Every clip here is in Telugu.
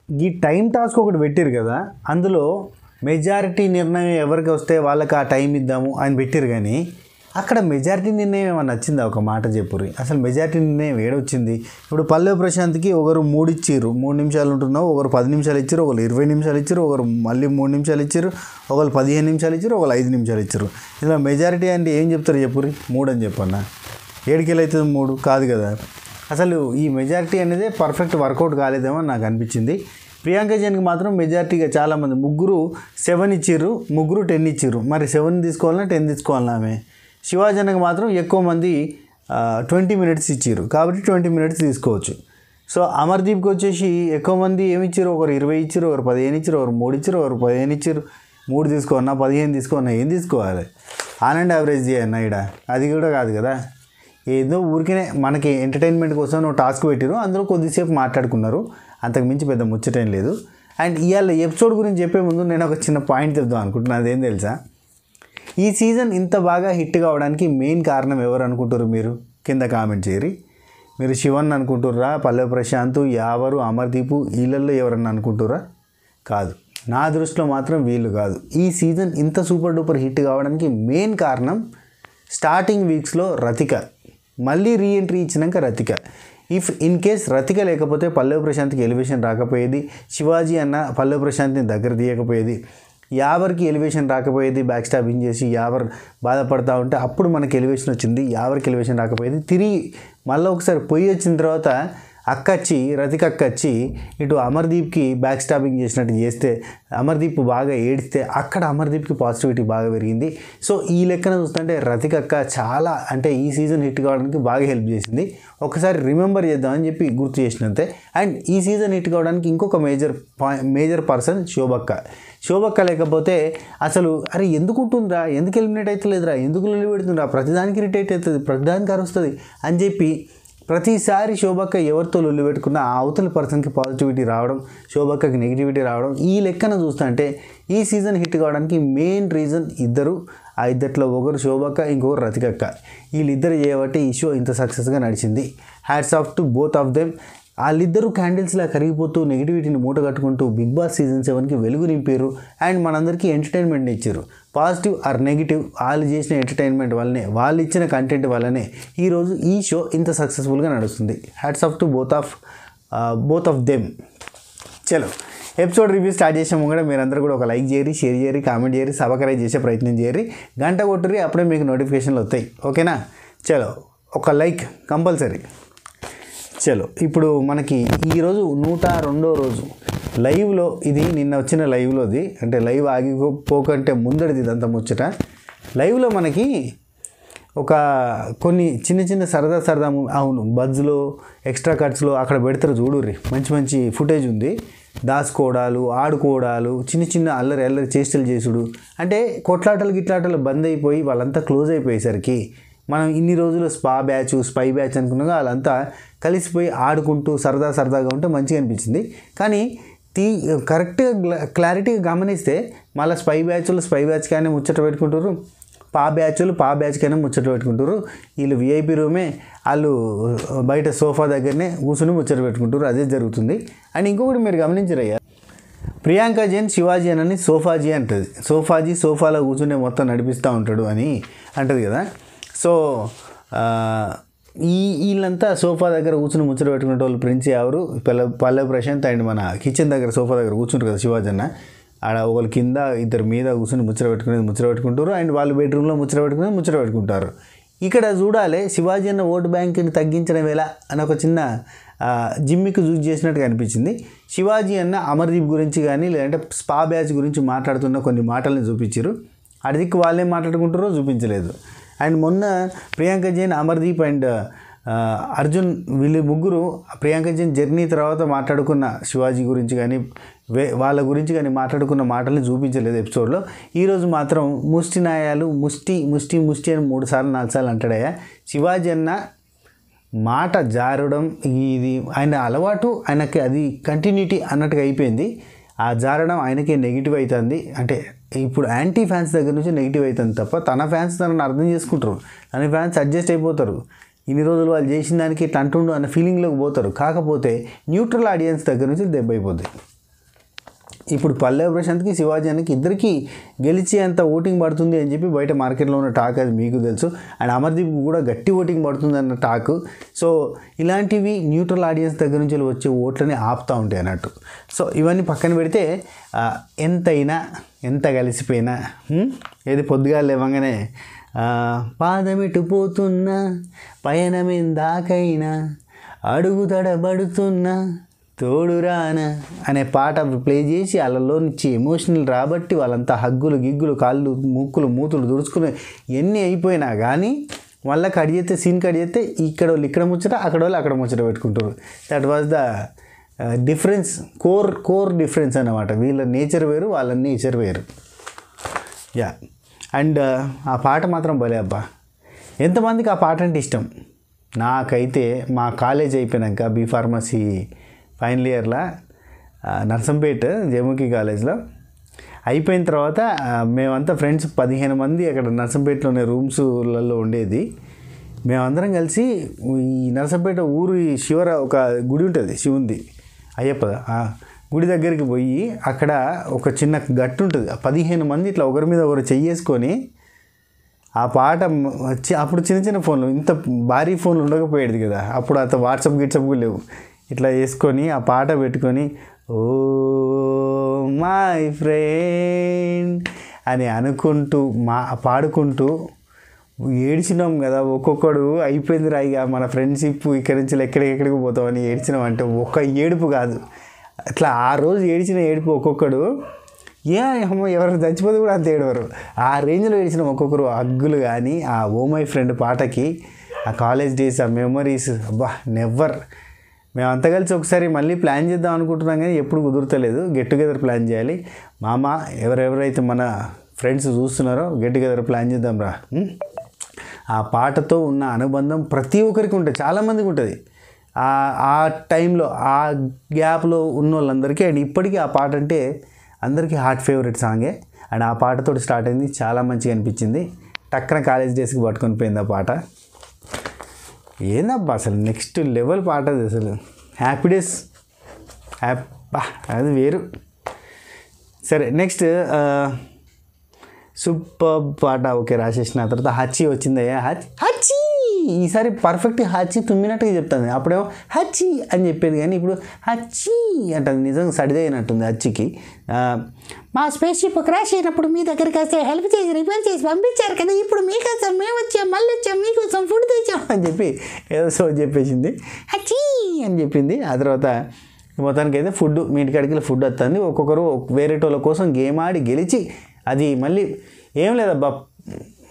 ఈ టైం టాస్క్ ఒకటి పెట్టారు కదా, అందులో మెజారిటీ నిర్ణయం ఎవరికి వస్తే వాళ్ళకి ఆ టైం ఇద్దాము అని పెట్టారు. కానీ అక్కడ మెజారిటీ నిర్ణయం ఏమన్నా నచ్చిందా? ఒక మాట చెప్పుర్రి. అసలు మెజారిటీ నిర్ణయం ఏడొచ్చింది? ఇప్పుడు పల్లవి ప్రశాంత్కి ఒకరు 3 ఇచ్చారు, 3 నిమిషాలు ఉంటున్నావు, ఒకరు 10 నిమిషాలు ఇచ్చారు, ఒకరు 20 నిమిషాలు ఇచ్చారు, ఒకరు మళ్ళీ 3 నిమిషాలు ఇచ్చారు, ఒకరు 15 నిమిషాలు ఇచ్చారు, ఒకరు 5 నిమిషాలు ఇచ్చారు. ఇలా మెజారిటీ అంటే ఏం చెప్తారు చెప్పుర్రి? 3 అని చెప్పన్నా. 7 అవుతుంది 3 కాదు కదా. అసలు ఈ మెజారిటీ అనేది పర్ఫెక్ట్ వర్కౌట్ కాలేదేమో నాకు అనిపించింది. ప్రియాంక జైన్కి మాత్రం మెజారిటీగా చాలామంది 7 ఇచ్చారు, 10 ఇచ్చారు. మరి 7 తీసుకోవాలన్నా 10 తీసుకోవాలన్నా ఆమె. శివాజీకి మాత్రం ఎక్కువ మంది 20 మినిట్స్ ఇచ్చారు కాబట్టి 20 మినిట్స్ తీసుకోవచ్చు. సో అమర్దీప్కి వచ్చేసి ఎక్కువ మంది ఏమి ఇచ్చారు? ఒకరు 20 ఇచ్చారు, ఒకరు 15 ఇచ్చారు, ఒకరు 3 ఇచ్చారు, ఒకరు 15 ఇచ్చారు. 3 తీసుకోవన్నా 15 తీసుకోవన్నా ఏం తీసుకోవాలి? ఆన్ అండ్ యావరేజ్ చేయన్నా ఇక్కడ అది కూడా కాదు కదా. ఏదో ఊరికే మనకి ఎంటర్టైన్మెంట్ కోసం నువ్వు టాస్క్ పెట్టారు, అందులో కొద్దిసేపు మాట్లాడుకున్నారు, అంతకు మించి పెద్ద ముచ్చటేం లేదు. అండ్ ఇవాళ ఎపిసోడ్ గురించి చెప్పే ముందు నేను ఒక చిన్న పాయింట్ చెప్దాం అనుకుంటున్నాను. అదేం తెలుసా? ఈ సీజన్ ఇంత బాగా హిట్ కావడానికి మెయిన్ కారణం ఎవరు అనుకుంటారు మీరు? కింద కామెంట్ చేయరి. మీరు శివన్ అనుకుంటుర్రా, పల్లవి ప్రశాంత్, యావరు, అమర్దీపు వీళ్ళల్లో ఎవరన్నా అనుకుంటుర్రా? కాదు, నా దృష్టిలో మాత్రం వీళ్ళు కాదు. ఈ సీజన్ ఇంత సూపర్ డూపర్ హిట్ కావడానికి మెయిన్ కారణం స్టార్టింగ్ వీక్స్లో రతిక, మళ్ళీ రీఎంట్రీ ఇచ్చినాక Rathika. If in case Rathika లేకపోతే పల్లవి ప్రశాంత్కి ఎలివేషన్ రాకపోయేది, శివాజీ అన్న పల్లవి ప్రశాంత్ని దగ్గర తీయకపోయేది, యావర్కి ఎలివేషన్ రాకపోయేది. బ్యాక్ స్టాబింగ్ చేసి యావర్ బాధపడతా ఉంటే అప్పుడు మనకి ఎలివేషన్ వచ్చింది. యావర్కి ఎలివేషన్ రాకపోయేది. తిరిగి మళ్ళీ ఒకసారి పొయ్యి వచ్చిన తర్వాత రతిక అక్క వచ్చి ఇటు అమర్దీప్కి బ్యాక్ స్టాబింగ్ చేసినట్టు చేస్తే, అమర్దీప్ బాగా ఏడిస్తే అక్కడ అమర్దీప్కి పాజిటివిటీ బాగా పెరిగింది. సో ఈ లెక్కన చూస్తుంటే రతిక అక్క చాలా అంటే ఈ సీజన్ హిట్ కావడానికి బాగా హెల్ప్ చేసింది. ఒకసారి రిమెంబర్ చేద్దామని చెప్పి గుర్తు చేసినంతే. అండ్ ఈ సీజన్ హిట్ కావడానికి ఇంకొక మేజర్ పర్సన్ శోభక్క లేకపోతే అసలు అరే ఎందుకు ఉంటుందిరా, ఎందుకు ఎలిమినేట్ అవుతలేదురా, ఎందుకు నిలబెడుతుందిరా, ప్రతిదానికి ఇరిటేట్ అవుతుంది, ప్రతిదానికి అరుస్తుంది అని చెప్పి ప్రతిసారి శోభక్క ఎవరితో లొల్లి పెట్టుకున్నా ఆ అవతల పర్సన్కి పాజిటివిటీ రావడం, శోభక్కకి నెగిటివిటీ రావడం, ఈ లెక్కన చూస్తుంటే ఈ సీజన్ హిట్ కావడానికి మెయిన్ రీజన్ ఇద్దరు. ఆ ఇద్దరిలో ఒకరు శోభక్క, ఇంకొకరు రతికక్క. వీళ్ళిద్దరు చేయబట్టి ఈ షో ఇంత సక్సెస్గా నడిచింది. Hats off to both of them. వాళ్ళిద్దరూ క్యాండిల్స్లా కరిగిపోతూ నెగిటివిటీని మూట కట్టుకుంటూ బిగ్ బాస్ సీజన్ 7కి వెలుగు నింపారు. అండ్ మనందరికీ ఎంటర్టైన్మెంట్ ఇచ్చారు. పాజిటివ్ ఆర్ నెగిటివ్ వాళ్ళు చేసిన ఎంటర్టైన్మెంట్ వల్లనే, వాళ్ళు ఇచ్చిన కంటెంట్ వల్లనే ఈరోజు ఈ షో ఇంత సక్సెస్ఫుల్గా నడుస్తుంది. Hats off to both of them. చలో ఎపిసోడ్ రివ్యూ స్టార్ట్ చేసే ముంగడ మీరందరూ కూడా ఒక లైక్ చేయరి, షేర్ చేయరి, కామెంట్ చేయరి, సబ్స్క్రైబ్ చేసే ప్రయత్నం చేయరి, గంట కొట్టురి, అప్పుడే మీకు నోటిఫికేషన్లు వస్తాయి. ఓకేనా? చలో ఒక లైక్ కంపల్సరీ. చలో ఇప్పుడు మనకి ఈరోజు 102వ రోజు లైవ్లో, ఇది నిన్న వచ్చిన లైవ్లోది, అంటే లైవ్ ఆగిపోకంటే ముందడిది ఇదంతా ముచ్చట. లైవ్లో మనకి ఒక కొన్ని చిన్న సరదా అవును బజ్లో ఎక్స్ట్రా కట్స్లో అక్కడ పెడతారు చూడుర్రి, మంచి ఫుటేజ్ ఉంది. దాచుకోవడాలు, ఆడుకోవడాలు, చిన్న అల్లరి చేష్టలు చేసుడు, అంటే గిట్లాటలు బంద్ అయిపోయి వాళ్ళంతా క్లోజ్ అయిపోయేసరికి మనం ఇన్ని రోజులు స్పై బ్యాచ్ అనుకున్నాగా వాళ్ళంతా కలిసిపోయి ఆడుకుంటూ సరదాగా ఉంటే మంచిగా అనిపించింది. కానీ కరెక్ట్గా క్లారిటీగా గమనిస్తే మళ్ళీ స్పై బ్యాచ్ కానీ ముచ్చట పెట్టుకుంటారు, పా బ్యాచ్ కానీ ముచ్చట పెట్టుకుంటారు. వీళ్ళు విఐపి రూమే, వాళ్ళు బయట సోఫా దగ్గరనే కూర్చుని ముచ్చట పెట్టుకుంటారు. అదే జరుగుతుంది. అండ్ ఇంకొకటి మీరు గమనించరయ్యా, ప్రియాంక జైన్ శివాజీ అని సోఫాజీ అంటుంది. సోఫాలో కూర్చునే మొత్తం నడిపిస్తూ ఉంటాడు అని అంటుంది కదా. సో వీళ్ళంతా సోఫా దగ్గర కూర్చుని ముచ్చట పెట్టుకునే వాళ్ళు ప్రిన్స్ ఎవరు, పల్లవి ప్రశాంత్ అండ్ మన కిచెన్ దగ్గర సోఫా దగ్గర కూర్చుంటారు కదా శివాజీ అన్న. ఆడ ఒకళ్ళు కింద ఇద్దరు మీద కూర్చొని ముచ్చట పెట్టుకుంటారు. అండ్ వాళ్ళు బెడ్రూమ్లో ముచ్చట పెట్టుకుంటారు. ఇక్కడ చూడాలి శివాజీ అన్న ఓటు బ్యాంకుని తగ్గించడం ఎలా అని ఒక చిన్న జిమ్మికి యూజ్ చేసినట్టుగా అనిపించింది. శివాజీ అన్న అమర్దీప్ గురించి కానీ లేదంటే స్పా బ్యాచ్ గురించి మాట్లాడుతున్న కొన్ని మాటల్ని చూపించారు. అడిదికి వాళ్ళేం మాట్లాడుకుంటారో చూపించలేదు. అండ్ మొన్న ప్రియాంక జైన్, అమర్దీప్ అండ్ అర్జున్ వీళ్ళు ముగ్గురు ప్రియాంక జైన్ జర్నీ తర్వాత మాట్లాడుకున్న శివాజీ గురించి కానీ వాళ్ళ గురించి కానీ మాట్లాడుకున్న మాటల్ని చూపించలేదు ఎపిసోడ్లో. ఈరోజు మాత్రం ముష్టి నాయాలు ముష్టి అని 3 సార్లు 4 సార్లు అంటాడయ్యా. శివాజీ అన్న మాట జారడం ఇది ఆయన అలవాటు, ఆయనకి అది కంటిన్యూటీ అన్నట్టుగా అయిపోయింది. ఆ జారడం ఆయనకే నెగిటివ్ అవుతుంది. అంటే ఇప్పుడు యాంటీ ఫ్యాన్స్ దగ్గర నుంచి నెగిటివ్ అవుతుంది తప్ప తన ఫ్యాన్స్ తనని అర్థం చేసుకుంటారు, తన ఫ్యాన్స్ అడ్జస్ట్ అయిపోతారు. ఇన్ని రోజులు వాళ్ళు చేసిన దానికి ఇట్లా అంటుండు అన్న ఫీలింగ్లోకి పోతారు. కాకపోతే న్యూట్రల్ ఆడియన్స్ దగ్గర నుంచి దెబ్బ అయిపోద్ది. ఇప్పుడు పల్లవి ప్రశాంత్కి శివాజీ అన్నకి ఇద్దరికి గెలిచి అంత ఓటింగ్ పడుతుంది అని చెప్పి బయట మార్కెట్లో ఉన్న టాక్ అది మీకు తెలుసు. అండ్ అమర్దీప్ కూడా గట్టి ఓటింగ్ పడుతుంది అన్న టాక్. సో ఇలాంటివి న్యూట్రల్ ఆడియన్స్ దగ్గర నుంచి వచ్చే ఓట్లని ఆపుతూ ఉంటాయి అన్నట్టు. సో ఇవన్నీ పక్కన పెడితే ఎంతైనా ఎంత కలిసిపోయినా ఏది పొద్దుగా లేవగానే పాదమిటు పోతున్నా పయనమెందాకైనా అడుగు తడబడుతున్నా తోడురానా అనే పాట ప్లే చేసి వాళ్ళలో నుంచి ఎమోషనల్ రాబట్టి వాళ్ళంతా హగ్గులు గిగ్గులు కాళ్ళు ముక్కులు మూతులు దుడుచుకుని ఎన్ని అయిపోయినా కానీ వాళ్ళ కడిగితే సీన్ కడిగితే ఇక్కడ వాళ్ళు ఇక్కడ ముచ్చట అక్కడ వాళ్ళు అక్కడ ముచ్చట పెట్టుకుంటారు. That was the difference, core difference అన్నమాట. వీళ్ళ నేచర్ వేరు, వాళ్ళ నేచర్ వేరు. యా. అండ్ ఆ పాట మాత్రం భలే అబ్బా. ఎంతమందికి ఆ పాట అంటే ఇష్టం? నాకైతే మా కాలేజ్ అయిపోయాక బీ ఫార్మసీ ఫైనల్ ఇయర్లో నర్సంపేట జముకి కాలేజ్లో అయిపోయిన తర్వాత మేమంతా ఫ్రెండ్స్ 15 మంది అక్కడ నర్సంపేటలోనే రూమ్స్లలో ఉండేది. మేమందరం కలిసి ఈ నర్సంపేట ఊరు శివర ఒక గుడి ఉంటుంది, శివుంది, అయ్యప్ప గుడి దగ్గరికి పోయి అక్కడ ఒక చిన్న గట్టు ఉంటుంది. 15 మంది ఇట్లా ఒకరి మీద ఒకరు చెయ్యేసుకొని ఆ పాట వచ్చి, అప్పుడు చిన్న చిన్న ఫోన్లు, ఇంత భారీ ఫోన్లు ఉండకపోయేది కదా అప్పుడు, అంత వాట్సాప్ కూడా లేవు. ఇట్లా వేసుకొని ఆ పాట పెట్టుకొని ఓ మై ఫ్రెండ్ అని అనుకుంటూ పాడుకుంటూ ఏడ్చినాం కదా. ఒక్కొక్కడు అయిపోయింది రా ఇక మన ఫ్రెండ్షిప్, ఇక్కడి నుంచి ఎక్కడికి పోతామని ఏడ్చినాం. అంటే ఒక్క ఏడుపు కాదు, అట్లా ఆ రోజు ఏడ్చిన ఏడుపు ఒక్కొక్కడు ఎవరైనా చచ్చిపోతే కూడా అంత ఏడవరు, ఆ రేంజ్లో ఏడ్చినాం ఒక్కొక్కరు. హగ్గులు కానీ ఆ ఓ మై ఫ్రెండ్ పాటకి, ఆ కాలేజ్ డేస్, ఆ మెమరీస్, అబ్బా నెవర్. మేము అంతా కలిసి ఒకసారి మళ్ళీ ప్లాన్ చేద్దాం అనుకుంటున్నాం కానీ ఎప్పుడు కుదురుతలేదు. గెట్ టుగెదర్ ప్లాన్ చేయాలి. మామ ఎవరెవరైతే మన ఫ్రెండ్స్ చూస్తున్నారో గెట్ టుగెదర్ ప్లాన్ చేద్దాం రా. ఆ పాటతో ఉన్న అనుబంధం ప్రతి ఒక్కరికి ఉంటుంది, చాలామందికి ఉంటుంది. ఆ టైంలో ఆ గ్యాప్లో ఉన్న వాళ్ళందరికీ. అండ్ ఇప్పటికీ ఆ పాట అంటే అందరికీ హార్ట్ ఫేవరెట్ సాంగే. అండ్ ఆ పాటతో స్టార్ట్ అయింది, చాలా మంచిగా అనిపించింది. టక్కన కాలేజ్ డేస్కి పట్టుకొని పోయింది ఆ పాట. ఏందబ్బా అసలు నెక్స్ట్ లెవెల్ పాట అది అసలు. హ్యాపీ డేస్ అది వేరు. సరే నెక్స్ట్ సూపర్ పాట ఓకే రాసేసిన. తర్వాత హచ్చి వచ్చిందయ్యా. హచ్చి ఈసారి పర్ఫెక్ట్ హచ్చి తుమ్మినట్టుగా చెప్తాను. అప్పుడేమో హచ్చి అని చెప్పేది కానీ ఇప్పుడు హచ్చి అంటుంది. నిజంగా సడిదైనట్టుంది హచ్చికి. మా స్పేస్ షిప్ క్రాష్ అయినప్పుడు మీ దగ్గరికి వస్తే హెల్ప్ చేసి రిపేర్ చేసి పంపించారు కదా, ఇప్పుడు మీకోసం మేము వచ్చాం, మళ్ళీ వచ్చాం, మీకోసం ఫుడ్ తెచ్చాం అని చెప్పి ఏదో సో చెప్పేసింది. హచ్చి అని చెప్పింది. ఆ తర్వాత మొత్తానికి అయితే ఫుడ్ మీ ఇంటికాడికి ఫుడ్ వస్తుంది. ఒక్కొక్కరు వేరే వాళ్ళ కోసం గేమ్ ఆడి గెలిచి అది మళ్ళీ ఏం లేదబ్బా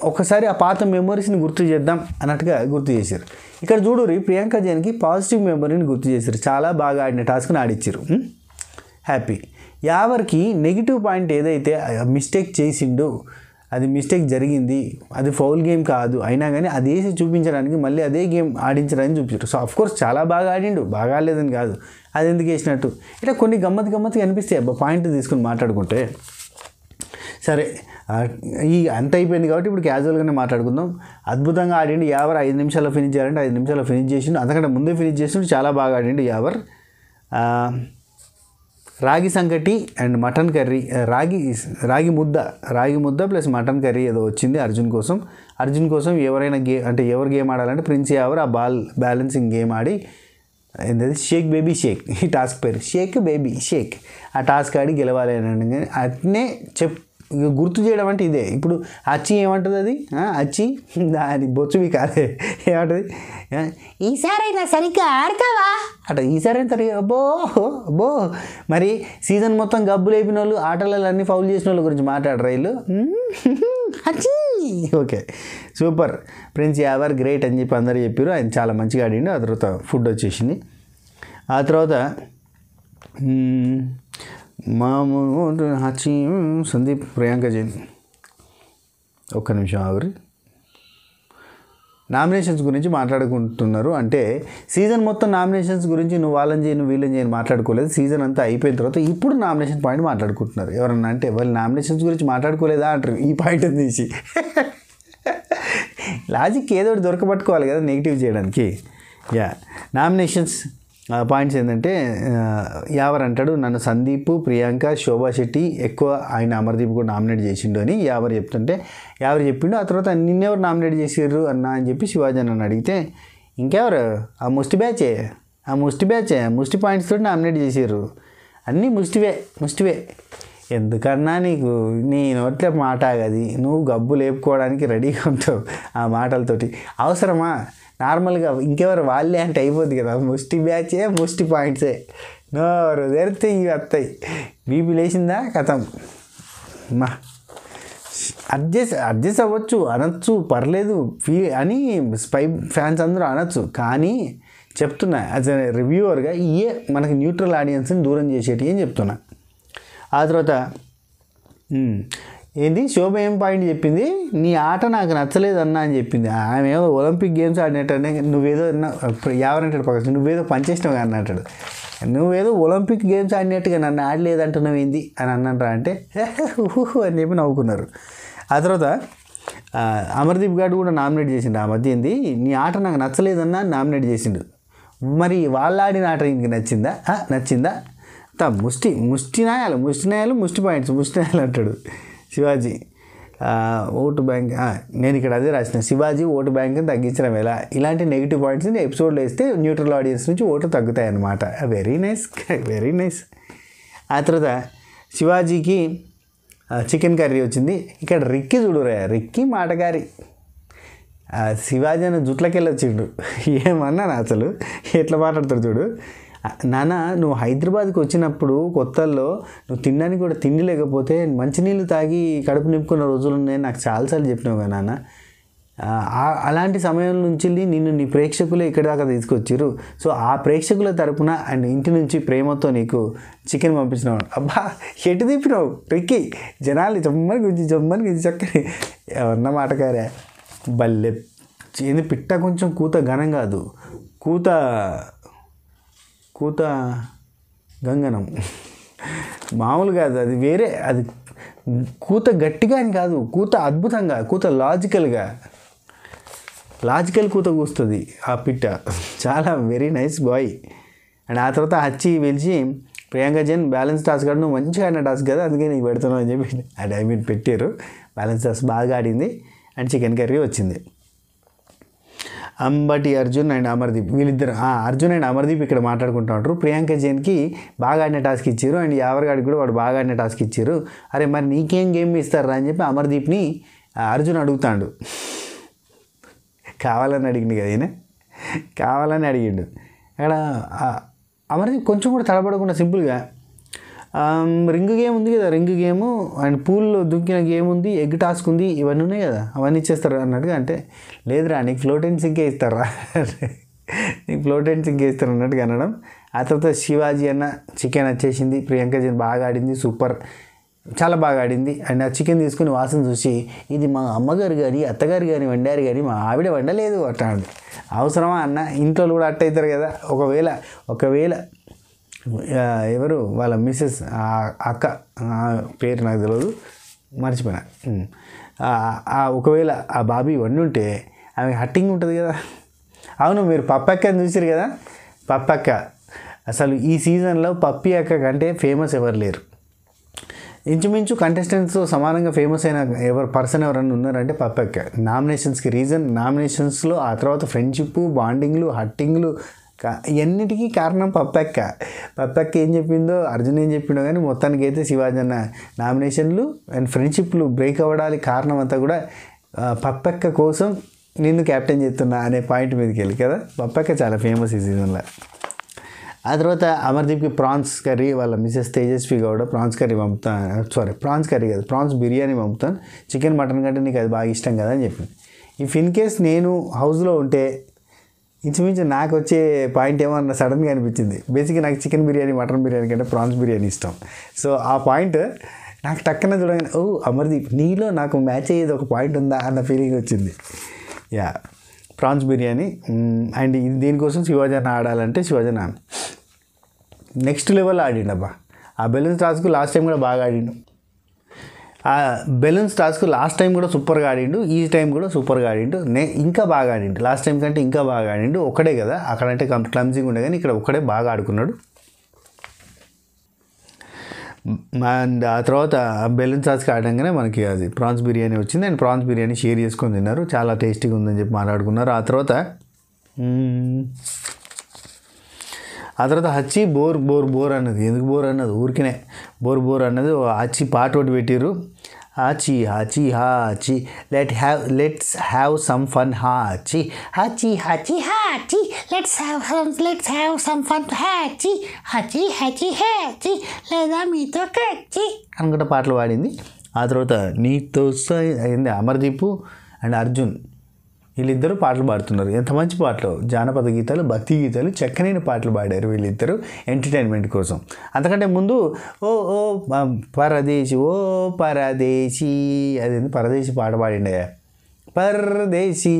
ఒకసారి ఆ పాత మెమరీస్ని గుర్తు చేద్దాం అన్నట్టుగా గుర్తు చేశారు. ఇక్కడ చూడురి ప్రియాంక జైన్కి పాజిటివ్ మెమరీని గుర్తు చేశారు. చాలా బాగా ఆడిన టాస్క్ని ఆడిచ్చారు. హ్యాపీ. యావర్కి నెగిటివ్ పాయింట్ ఏదైతే మిస్టేక్ చేసిండో, అది మిస్టేక్ జరిగింది, అది ఫౌల్ గేమ్ కాదు, అయినా కానీ అది వేసి చూపించడానికి మళ్ళీ అదే గేమ్ ఆడించడానికి చూపించారు. సో అఫ్కోర్స్ చాలా బాగా ఆడిండు, బాగా ఆడలేదని కాదు, అది ఎందుకు వేసినట్టు ఇట్లా కొన్ని గమ్మత్తుగా అనిపిస్తాయి అబ్బా పాయింట్ తీసుకుని మాట్లాడుకుంటే. సరే ఈ అంత అయిపోయింది కాబట్టి ఇప్పుడు క్యాజువల్గానే మాట్లాడుకుందాం. అద్భుతంగా ఆడిండు యావర్. 5 నిమిషాల్లో ఫినిష్ చేయాలంటే 5 నిమిషాల్లో ఫినిష్ చేసిండు. అంతకంటే ముందే ఫినిష్ చేసిండు. చాలా బాగా ఆడిండు యావర్. రాగి సంకటి అండ్ మటన్ కర్రీ, రాగి ముద్ద ప్లస్ మటన్ కర్రీ ఏదో వచ్చింది అర్జున్ కోసం ఎవరైనా ఎవరు గేమ్ ఆడాలంటే ప్రిన్స్ యావర్ ఆ బ్యాలెన్సింగ్ గేమ్ ఆడి ఏంటది షేక్ బేబీ షేక్, ఈ టాస్క్ పేరు షేక్ బేబీ షేక్, ఆ టాస్క్ ఆడి గెలవాలి అని అట్నే గుర్తు చేయడం అంటే ఇదే. ఇప్పుడు అచ్చి ఏమంటుంది, అది అచ్చి దాని బొచ్చువి కాదే ఏమంటుంది, ఈసారైనా సరిగ్గా ఆడతావా అట, ఈసారైనా సరిగ్గా అబ్బో మరి సీజన్ మొత్తం గబ్బులు అయిపోయిన వాళ్ళు, ఆటలలో అన్ని ఫౌల్ చేసిన వాళ్ళ గురించి మాట్లాడరా వీళ్ళు. అచ్చి okay super. Prince Yawar great అని చెప్పి అందరూ చెప్పారు. ఆయన చాలా మంచిగా ఆడిండు. ఆ తర్వాత ఫుడ్ వచ్చేసింది. ఆ తర్వాత హచ్చి సందీప్ ప్రియాంక జైన్. ఒక్క నిమిషం ఆగురి. నామినేషన్స్ గురించి మాట్లాడుకుంటున్నారు. అంటే సీజన్ మొత్తం నామినేషన్స్ గురించి నువ్వు వాళ్ళని చేయను వీళ్ళని చేయను మాట్లాడుకోలేదు. సీజన్ అంతా అయిపోయిన తర్వాత ఇప్పుడు నామినేషన్ పాయింట్ మాట్లాడుకుంటున్నారు. ఎవరన్నా అంటే వాళ్ళు నామినేషన్స్ గురించి మాట్లాడుకోలేదా అంటారు ఈ పాయింట్ తీసి. లాజిక్ ఏదో ఒకటి దొరకబట్టుకోవాలి కదా నెగిటివ్ చేయడానికి. నామినేషన్స్ పాయింట్స్ ఏంటంటే యావర్ అంటాడు నన్ను సందీప్ ప్రియాంక శోభా శెట్టి ఎక్కువ ఆయన అమర్దీప్ కూడా నామినేట్ చేసిండు అని యావర్ చెప్తుంటే యావర్ చెప్పిండు. ఆ తర్వాత నిన్నెవరు నామినేట్ చేసారు అన్న అని చెప్పి శివాజీ నన్ను అడిగితే ఇంకెవరు ఆ ముష్టి బ్యాచే ముష్టి పాయింట్స్ తోటి నామినేట్ చేసారు, అన్నీ ముష్టివే ఎందుకన్నా నీకు నీ నోట్లే మాట ఆగది, నువ్వు గబ్బు లేపుకోవడానికి రెడీగా ఉంటావు ఆ మాటలతోటి, అవసరమా? నార్మల్గా ఇంకెవరు వాళ్ళే అంటే అయిపోద్ది కదా, ముష్టి బ్యాచే ముష్టి పాయింట్సే నోరు తెరితే ఇవి వస్తాయి. బీపీ లేచిందా కథం మా అడ్జస్ట్ అవ్వచ్చు అనొచ్చు పర్లేదు అని స్పై ఫ్యాన్స్ అందరూ అనొచ్చు. కానీ చెప్తున్నా యాజ్ ఎ రివ్యూవర్గా ఇయే మనకి న్యూట్రల్ ఆడియన్స్ని దూరం చేసేటి అని చెప్తున్నా. ఆ తర్వాత ఏంది శోభ ఏం పాయింట్ చెప్పింది, నీ ఆట నాకు నచ్చలేదు అన్న అని చెప్పింది. ఆమె ఏమో ఒలింపిక్ గేమ్స్ ఆడినట్టు నువ్వేదో ఎవరంటాడు పక్క నువ్వేదో పనిచేసినావు అని అంటాడు, నువ్వేదో ఒలింపిక్ గేమ్స్ ఆడినట్టుగా నన్ను ఆడలేదంటున్నావు ఏంది అని అన్నారా అంటే ఊహు అని చెప్పి నవ్వుకున్నారు. ఆ తర్వాత అమర్దీప్ గారు కూడా నామినేట్ చేసిండు. ఆ మధ్య ఏంది నీ ఆట నాకు నచ్చలేదన్నా నామినేట్ చేసిండు. మరి వాళ్ళు ఆడిన ఆట ఇంక నచ్చిందా ముష్టి నాయాలు ముష్టి పాయింట్స్ అంటాడు శివాజీ. ఓటు బ్యాంక్ నేను ఇక్కడ అదే రాసిన, శివాజీ ఓటు బ్యాంక్ని తగ్గించడం ఎలా, ఇలాంటి నెగిటివ్ పాయింట్స్ని ఎపిసోడ్లో వేస్తే న్యూట్రల్ ఆడియన్స్ నుంచి ఓటు తగ్గుతాయి అన్నమాట. Very nice. ఆ తర్వాత శివాజీకి చికెన్ కర్రీ వచ్చింది. ఇక్కడ రిక్కీ చూడురా, రిక్కీ మాటగారి శివాజీ అన్న జుట్లకెళ్ళి వచ్చిండు. ఏమన్నా అసలు ఎట్లా మాట్లాడతాడు చూడు, నాన్న నువ్వు హైదరాబాద్కి వచ్చినప్పుడు కొత్తల్లో నువ్వు తినడానికి కూడా తిండి లేకపోతే మంచినీళ్ళు తాగి కడుపు నింపుకున్న రోజులు ఉన్నాయని నాకు చాలాసార్లు చెప్పినావు కదా నాన్న. అలాంటి సమయం నుంచి నిన్ను నీ ప్రేక్షకులే ఇక్కడి దాకా తీసుకొచ్చారు. సో ఆ ప్రేక్షకుల తరపున అండ్ ఇంటి నుంచి ప్రేమతో నీకు చికెన్ పంపించినావు. అబ్బా ఎటు తిప్పినావు రిక్కీ, జనాలు జమ్మని గురించి చక్కని ఉన్న మాటకారే బల్లె ఏంది పిట్ట కొంచెం కూత ఘనం కాదు, కూత గంగనం మామూలు కాదు, అది వేరే, అది కూత గట్టిగా అని కాదు, కూత అద్భుతంగా, కూత లాజికల్ కూత కూస్తుంది ఆ పిట్ట. చాలా వెరీ నైస్ బాయ్. అండ్ ఆ తర్వాత హచ్చి పిలిచి ప్రియాంక జైన్ బ్యాలెన్స్ టాస్క్ ఆడు, నువ్వు మంచిగా ఆడిన టాస్క్ కదా అందుకే నీకు పెడుతున్నావు అని చెప్పి పెట్టారు. బ్యాలెన్స్ టాస్క్ బాగా ఆడింది అండ్ చికెన్ కర్రీ వచ్చింది. అంబటి అర్జున్ అండ్ అమర్దీప్ వీళ్ళిద్దరు అర్జున్ అండ్ అమర్దీప్ ఇక్కడ మాట్లాడుకుంటూ ఉంటారు. ప్రియాంక జైన్కి బాగా ఆడిన టాస్క్ ఇచ్చారు అండ్ యావర్గాడికి కూడా వాడు బాగా ఆడిన టాస్క్ ఇచ్చారు. అరే మరి నీకేం గేమ్ ఇస్తారా అని చెప్పి అమర్దీప్ని అర్జున్ అడుగుతాడు. కావాలని అడిగిండు కదా ఈయన, కావాలని అడిగిండు. అక్కడ అమర్దీప్ కొంచెం కూడా తడబడకుండా సింపుల్గా రింగ్ గేమ్ ఉంది కదా, రింగ్ గేము అండ్ పూల్లో దుంకిన గేమ్ ఉంది, ఎగ్ టాస్క్ ఉంది, ఇవన్నీ ఉన్నాయి కదా అవన్నీ ఇచ్చేస్తారు అన్నట్టుగా. అంటే లేదురా నీకు ఫ్లోట్ అండ్ సింకే ఇస్తారా, నీకు ఫ్లోట్ అండ్ సింకే ఇస్తారు అన్నట్టుగా అనడం. ఆ తర్వాత శివాజీ అన్న చికెన్ వచ్చేసింది, ప్రియాంక జైన్ బాగా ఆడింది, సూపర్ చాలా బాగా ఆడింది. అండ్ ఆ చికెన్ తీసుకుని వాసన చూసి ఇది మా అమ్మగారు కానీ అత్తగారు కానీ వండారు కానీ మా ఆవిడ వండలేదు అంటాడు. అవసరమా అన్న, ఇంట్లో కూడా అట్ట అవుతారు కదా. ఒకవేళ ఎవరు వాళ్ళ మిస్సెస్ అక్క పేరు నాకు తెలియదు మర్చిపోయినా, ఒకవేళ ఆ బాబీ వండుంటే ఆమె హట్టింగ్ ఉంటుంది కదా. అవును మీరు పప్పక్కని చూసారు కదా, పప్పక్క అసలు ఈ సీజన్లో పప్పి అక్క కంటే ఫేమస్ ఎవరు లేరు. ఇంచుమించు కంటెస్టెంట్స్తో సమానంగా ఫేమస్ అయిన పర్సన్ ఎవరన్నా ఉన్నారంటే పప్పక్క. నామినేషన్స్కి రీజన్, నామినేషన్స్లో ఆ తర్వాత ఫ్రెండ్షిప్, బాండింగ్లు, హట్టింగ్లు ఇవన్నిటికీ కారణం పప్పక్క ఏం చెప్పిందో అర్జున్ ఏం చెప్పిండో కానీ మొత్తానికి అయితే శివాజీ అన్న నామినేషన్లు అండ్ ఫ్రెండ్షిప్లు బ్రేక్ అవ్వడానికి కారణం అంతా కూడా పప్పక్క కోసం నిన్ను క్యాప్టెన్ చేస్తున్నా అనే పాయింట్ మీదకి వెళ్ళి కదా. పప్పక్క చాలా ఫేమస్ ఈ సీజన్లో. ఆ తర్వాత అమర్దీప్కి ప్రాన్స్ కర్రీ వాళ్ళ mrs Tejaswi Gowda prawns curry పంపుతాను, ప్రాన్స్ బిర్యానీ పంపుతాను, చికెన్ మటన్ కంటే నీకు అది బాగా ఇష్టం కదా అని చెప్పింది. ఇఫ్ ఇన్ కేస్ నేను హౌస్లో ఉంటే ఇంచుమించు నాకు వచ్చే పాయింట్ ఏమన్నా సడన్గా అనిపించింది. బేసిక్గా నాకు చికెన్ బిర్యానీ మటన్ బిర్యానీ కంటే ప్రాన్స్ బిర్యానీ ఇష్టం. సో ఆ పాయింట్ నాకు టక్కన చూడగానే అమర్దీప్ నీలో నాకు మ్యాచ్ అయ్యేది ఒక పాయింట్ ఉందా అన్న ఫీలింగ్ వచ్చింది. ప్రాన్స్ బిర్యానీ అండ్ దీనికోసం శివాజీ అన్న ఆడాలంటే శివాజీ అన్న నెక్స్ట్ లెవెల్ ఆడిండు. అబ్బా ఆ బెలూన్స్ టాస్క్ లాస్ట్ టైం కూడా బాగా ఆడిండు. ఆ బెలూన్స్ టాస్క్ లాస్ట్ టైం కూడా సూపర్గా ఆడిండు, ఈ టైం కూడా సూపర్గా ఆడిండు, ఇంకా బాగా ఆడిండు, లాస్ట్ టైం కంటే ఇంకా బాగా ఆడిండు. ఒకడే కదా అక్కడంటే క్లమ్జీగా ఉండే కానీ ఇక్కడ ఒకడే బాగా ఆడుకున్నాడు. అండ్ ఆ తర్వాత బెలూన్ టాస్క్ ఆడంగానే మనకి అది ప్రాన్స్ బిర్యానీ వచ్చింది. అండ్ ప్రాన్స్ బిర్యానీ షేర్ చేసుకొని తిన్నారు, చాలా టేస్టీగా ఉందని చెప్పి మాట్లాడుకున్నారు. ఆ తర్వాత హచ్చి బోర్ అన్నది. ఎందుకు బోర్ అన్నది? ఊరికినే బోర్ అన్నది. హచ్చి పాట ఒకటి పెట్టిర్రు. హాచి హాచి హాచి లెట్స్ హ్యావ్ సమ్ ఫన్ హాచి హాచి హాచి హాచి లెట్స్ హ్యావ్ సమ్ ఫన్ హాచి హాచి హాచి హాచి లేదా మీతో కచ్చి అనుకుంటా పాటలు పాడింది. ఆ తర్వాత నీతో అయింది అమర్దీప్ అండ్ అర్జున్, వీళ్ళిద్దరూ పాటలు పాడుతున్నారు. ఎంత మంచి పాటలు, జానపద గీతాలు, భక్తి గీతాలు, చక్కనైన పాటలు పాడారు వీళ్ళిద్దరూ ఎంటర్టైన్మెంట్ కోసం. అంతకంటే ముందు ఓ ఓ పరదేశి ఓ పరదేశి, అదేంటి పరదేశి పాట పాడిండే, పర్దేశీ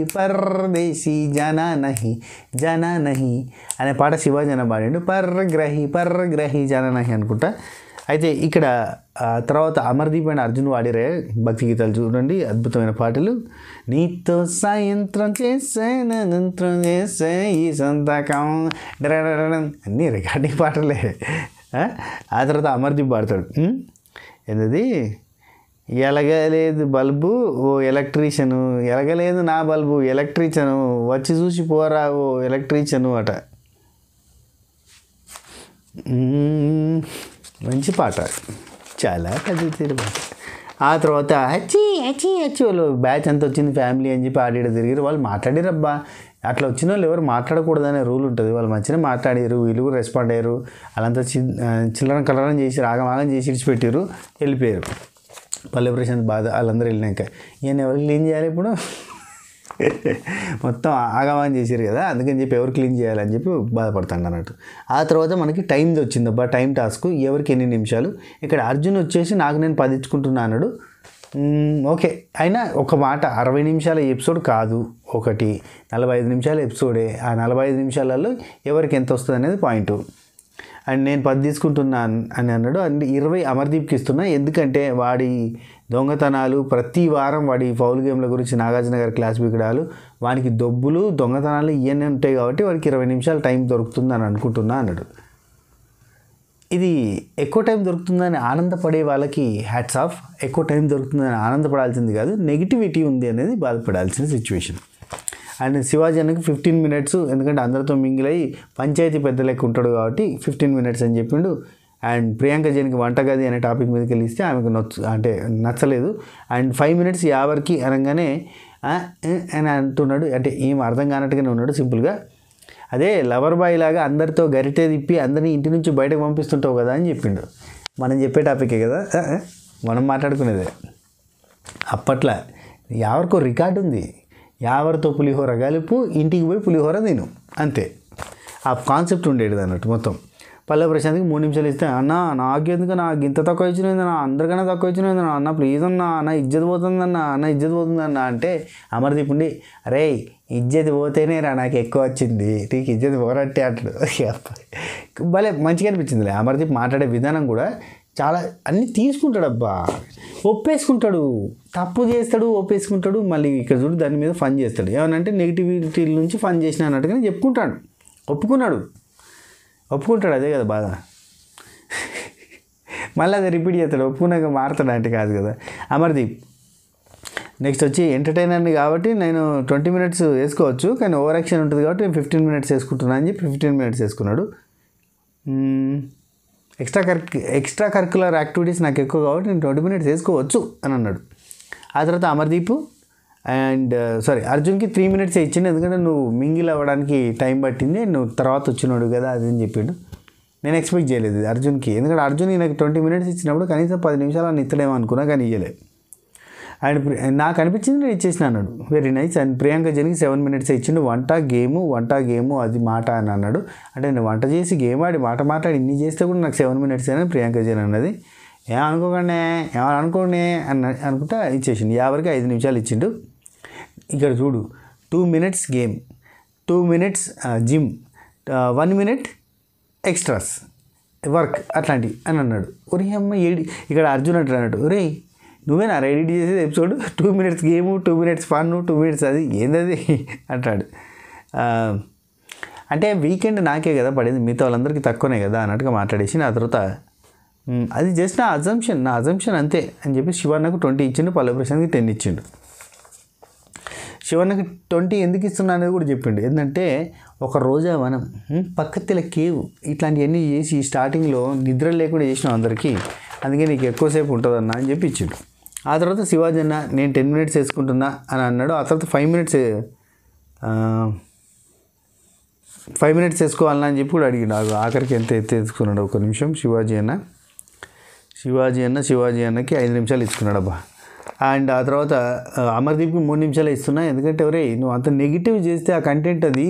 జానా నహి అనే పాట శివాజన పాడిండు. పర్గ్రహి జానా నహి అనుకుంటా. అయితే ఇక్కడ తర్వాత అమర్దీప్ అండ్ అర్జున్ వాడిరే భక్తి గీతాలు చూడండి, అద్భుతమైన పాటలు. నీతో సాయంత్రం చేసే ఈ సంతకం అన్నీ రికార్డింగ్ పాటలే. ఆ తర్వాత అమర్దీప్ పాడతాడు, ఏంటది, ఎలగలేదు బల్బు ఓ ఎలక్ట్రీషియను, ఎలగలేదు నా బల్బు ఎలక్ట్రీషియను, వచ్చి చూసి పోరా ఓ ఎలక్ట్రీషియను అట. మంచి పాట, చాలా కదులుతుంది పాట. ఆ తర్వాత హచ్చి వాళ్ళు బ్యాచ్ అంతా వచ్చింది ఫ్యామిలీ అని చెప్పి ఆడిడ తిరిగారు. వాళ్ళు మాట్లాడారబ్బా, అట్లా వచ్చిన వాళ్ళు ఎవరు మాట్లాడకూడదనే రూల్ ఉంటుంది. వాళ్ళు మంచిగా మాట్లాడారు, వీళ్ళు కూడా రెస్పాండ్ అయ్యారు. వాళ్ళంతా కలరం చేసి ఆగం చేసి ఇడిచిపెట్టారు, వెళ్ళిపోయారు. పల్లె ప్రశాంత్ బాధ, వాళ్ళందరూ వెళ్ళినాక ఈయన ఎవరు క్లీన్ చేయాలి ఇప్పుడు, మొత్తం ఆగమాన్ చేశారు కదా, అందుకని చెప్పి ఎవరు క్లీన్ చేయాలని చెప్పి బాధపడతాడు అన్నట్టు. ఆ తర్వాత మనకి టైంది వచ్చిందబ్బా, టైం టాస్క్, ఎవరికి ఎన్ని నిమిషాలు. ఇక్కడ అర్జున్ వచ్చేసి నాకు నేను 10 ఇచ్చుకుంటున్నా అన్నాడు. ఓకే, అయినా ఒక మాట, 60 నిమిషాల ఎపిసోడ్ కాదు, ఒకటి 45 నిమిషాల ఎపిసోడే. ఆ 45 నిమిషాలలో ఎవరికి ఎంత వస్తుంది అనేది పాయింట్. అండ్ నేను 10 తీసుకుంటున్నాను అని అన్నాడు. అండ్ 20 అమర్దీప్కి ఇస్తున్నా, ఎందుకంటే వాడి దొంగతనాలు ప్రతి వారం వాడి ఫౌల్ గేమ్ల గురించి నాగార్జున గారి క్లాస్ బిగడాలు, వానికి దొబ్బులు దొంగతనాలు ఇవన్నీ ఉంటాయి కాబట్టి వాడికి 20 నిమిషాలు టైం దొరుకుతుంది అని అనుకుంటున్నా అన్నాడు. ఇది ఎక్కువ టైం దొరుకుతుందని ఆనందపడే వాళ్ళకి హ్యాట్స్ ఆఫ్, ఎక్కువ టైం దొరుకుతుందని ఆనందపడాల్సింది కాదు, నెగిటివిటీ ఉంది అనేది బాధపడాల్సిన సిచ్యువేషన్. అండ్ శివాజీ అన్నకి 15 మినిట్స్, ఎందుకంటే అందరితో మింగిల్ అయ్యి పంచాయతీ పెద్ద లెక్క ఉంటాడు కాబట్టి 15 మినిట్స్ అని చెప్పిండు. అండ్ ప్రియాంక జైన్కి వంటగది అనే టాపిక్ మీదకి వెళ్ళిస్తే ఆమెకు నచ్చలేదు. అండ్ 5 మినిట్స్ యావర్కి అనగానే అని అంటున్నాడు, అంటే ఏం అర్థం కానట్టుగానే ఉన్నాడు సింపుల్గా. అదే లవర్ బాయ్ లాగా అందరితో గరిటే తిప్పి అందరినీ ఇంటి నుంచి బయటకు పంపిస్తుంటావు కదా అని చెప్పిండు. మనం చెప్పే టాపికే కదా, మనం మాట్లాడుకునేదే. అప్పట్లో యావరికో రికార్డు ఉంది, యావరితో పులిహోర కలుపు ఇంటికి పోయి పులిహోర తిను, అంతే. ఆ కాన్సెప్ట్ ఉండేది అన్నట్టు మొత్తం. పల్లె ప్రశాంత్కి 3 నిమిషాలు ఇస్తే, అన్న నాకెందుకు, నాకు ఇంత తక్కువ ఇచ్చినది, నా అందరికన్నా తక్కువ ఇచ్చినది అన్న, ప్లీజ్ అన్న ఇజ్జత్ పోతుందన్న, ఇజ్జత్ పోతుందన్న అంటే అమర్దీప్ ఉండి, అరే ఇజ్జత్ పోతేనే రా నాకు ఎక్కువ వచ్చింది, నీకు ఇజ్జత్ పోరట్టే అంటాడు. భలే మంచిగా అనిపించిందిలే. అమర్దీప్ మాట్లాడే విధానం కూడా చాలా అన్నీ తీసుకుంటాడు అబ్బా, ఒప్పేసుకుంటాడు, తప్పు చేస్తాడు, ఒప్పేసుకుంటాడు. మళ్ళీ ఇక్కడ చూడు దాని మీద ఫన్ చేస్తాడు, ఏమనంటే నెగిటివిటీ నుంచి ఫన్ చేసిన అన్నట్టుగానే చెప్పుకుంటాడు, ఒప్పుకుంటాడు. అదే కదా బాధ, మళ్ళీ అది రిపీట్ చేస్తాడు, ఒప్పుకున్నాక మారుతాడు అంటే కాదు కదా అమర్దీప్. నెక్స్ట్ వచ్చి ఎంటర్టైనర్ని కాబట్టి నేను 20 మినిట్స్ వేసుకోవచ్చు, కానీ ఓవర్ యాక్షన్ ఉంటుంది కాబట్టి నేను 15 మినిట్స్ వేసుకుంటున్నాను అని చెప్పి 15 మినిట్స్ వేసుకున్నాడు. ఎక్స్ట్రా కరిక్యులర్ యాక్టివిటీస్ నాకు ఎక్కువ కాబట్టి నేను 20 మినిట్స్ వేసుకోవచ్చు అని అన్నాడు. ఆ తర్వాత అమర్దీప్ అండ్ అర్జున్కి 3 మినిట్స్ ఇచ్చిండు, ఎందుకంటే నువ్వు మింగిల్ అవ్వడానికి టైం పట్టింది, నువ్వు తర్వాత వచ్చినాడు కదా అది అని చెప్పిండు. నేను ఎక్స్పెక్ట్ చేయలేదు అర్జున్కి, ఎందుకంటే అర్జున్ నాకు 20 మినిట్స్ ఇచ్చినప్పుడు కనీసం 10 నిమిషాలు అని ఇత్తడేమో అనుకున్నా, కానీ ఇవ్వలేదు. అండ్ నాకు అనిపించింది నేను ఇచ్చేసిన అన్నాడు, వెరీ నైస్. అండ్ ప్రియాంక జైన్కి 7 మినిట్స్ ఇచ్చిండు, వంట గేము అది మాట అని అన్నాడు. అంటే నేను వంట చేసి గేమ్ ఆడి మాట మాట్లాడి ఇన్ని చేస్తే కూడా నాకు 7 మినిట్స్ అని ప్రియాంక జైన్ అన్నది. ఏమనుకోకండి అనుకుంటా ఇచ్చేసిండు. 5 నిమిషాలు ఇచ్చిండు. ఇక్కడ చూడు, 2 minutes game, 2 minutes gym, 1 minute extras work అట్లాంటివి అని అన్నాడు. ఒరే అమ్మ ఇక్కడ అర్జున్ అన్నట్టు, ఒరే నువ్వేనా ఎడిట్ చేసేది episode 2 minutes game 2 minutes fun 2 minutes అది ఏందది అంటాడు. అంటే వీకెండ్ నాకే కదా పడింది, మిగతా వాళ్ళందరికీ తక్కువనే కదా అన్నట్టుగా మాట్లాడేసి ఆ తర్వాత అది జస్ట్ నా అజంప్షన్ అంతే అని చెప్పి శివన్నకు 20 ఇచ్చిండు, పల్లవి ప్రశాంత్కి 10 ఇచ్చిండు. శివన్నకి 20 ఎందుకు ఇస్తున్నా అనేది కూడా చెప్పిండు. ఏంటంటే ఒక రోజా మనం పక్కతిల కేవ్ ఇట్లాంటివన్నీ చేసి స్టార్టింగ్లో నిద్ర లేకుండా చేసినాం అందరికీ, అందుకే నీకు ఎక్కువసేపు ఉంటుందన్న అని చెప్పి ఇచ్చిండు. ఆ తర్వాత శివాజీ అన్న నేను 10 minutes వేసుకుంటున్నా అని అన్నాడు. ఆ తర్వాత 5 minutes వేసుకోవాలన్నా అని చెప్పి కూడా అడిగిండు. ఆఖరికి ఎంత ఎత్తుకున్నాడు ఒక నిమిషం శివాజీ అన్నకి 5 నిమిషాలు ఇచ్చుకున్నాడు అబ్బా. అండ్ ఆ తర్వాత అమర్దీప్కి 3 నిమిషాలు ఇస్తున్నా, ఎందుకంటే ఎవరే నువ్వు అంత నెగిటివ్ చేస్తే ఆ కంటెంట్ అది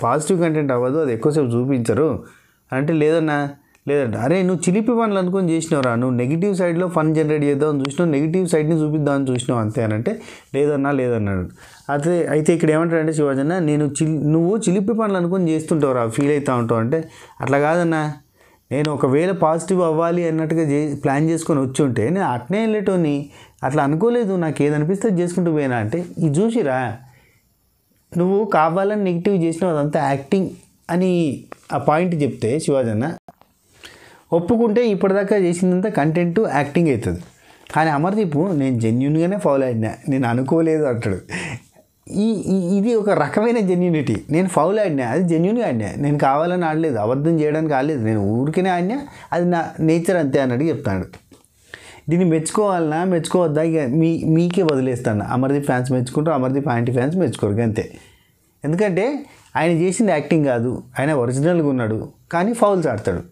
పాజిటివ్ కంటెంట్ అవ్వదు, అది ఎక్కువసేపు చూపించరు అంటే లేదంట అరే నువ్వు చిలిపి పనులు అనుకొని చేసినావురా, నువ్వు నెగిటివ్ సైడ్లో ఫన్ జనరేట్ చేద్దామని చూసినావు, నెగిటివ్ సైడ్ని చూపిద్దామని చూసినావు అంతే అని అంటే లేదన్నాడు. అయితే ఇక్కడ ఏమంటాడంటే శివాజన్న నువ్వు చిలిపి పనులు అనుకొని చేస్తుంటావురా, ఫీల్ అవుతూ ఉంటావు అంటే అట్లా కాదన్నా, నేను ఒకవేళ పాజిటివ్ అవ్వాలి అన్నట్టుగా ప్లాన్ చేసుకొని వచ్చి ఉంటే నేను అట్నే వెళ్ళేటోని, అట్లా అనుకోలేదు, నాకు ఏదనిపిస్తే చేసుకుంటూ పోయినా అంటే ఇది చూసిరా నువ్వు కావాలని నెగిటివ్ చేసినావు అదంతా యాక్టింగ్ అని ఆ పాయింట్ చెప్తే శివాజన్న ఒప్పుకుంటే ఇప్పటిదాకా చేసిందంతా కంటెంట్ యాక్టింగ్ అవుతుంది. కానీ అమర్దీప్ నేను జెన్యున్గానే ఫౌల్ అయినా, నేను అనుకోలేదు అంటాడు. ఇది ఒక రకమైన జెన్యూనిటీ. నేను ఫౌల్ ఆడినా, అది జెన్యున్గా ఆడినా, నేను కావాలని ఆడలేదు, అబద్ధం చేయడానికి ఆడలేదు, నేను ఊరికనే ఆడినా, అది నా నేచర్ అంతే అన్నట్టు చెప్తాడు. దీన్ని మెచ్చుకోవద్దా ఇక మీకే వదిలేస్తాను. అమర్దీప్ ఫ్యాన్స్ మెచ్చుకుంటారు, అమర్దీప్ యాంటీ ఫ్యాన్స్ మెచ్చుకోరు అంతే. ఎందుకంటే ఆయన చేసింది యాక్టింగ్ కాదు, ఆయన ఒరిజినల్గా ఉన్నాడు, కానీ ఫౌల్స్ ఆడతాడు.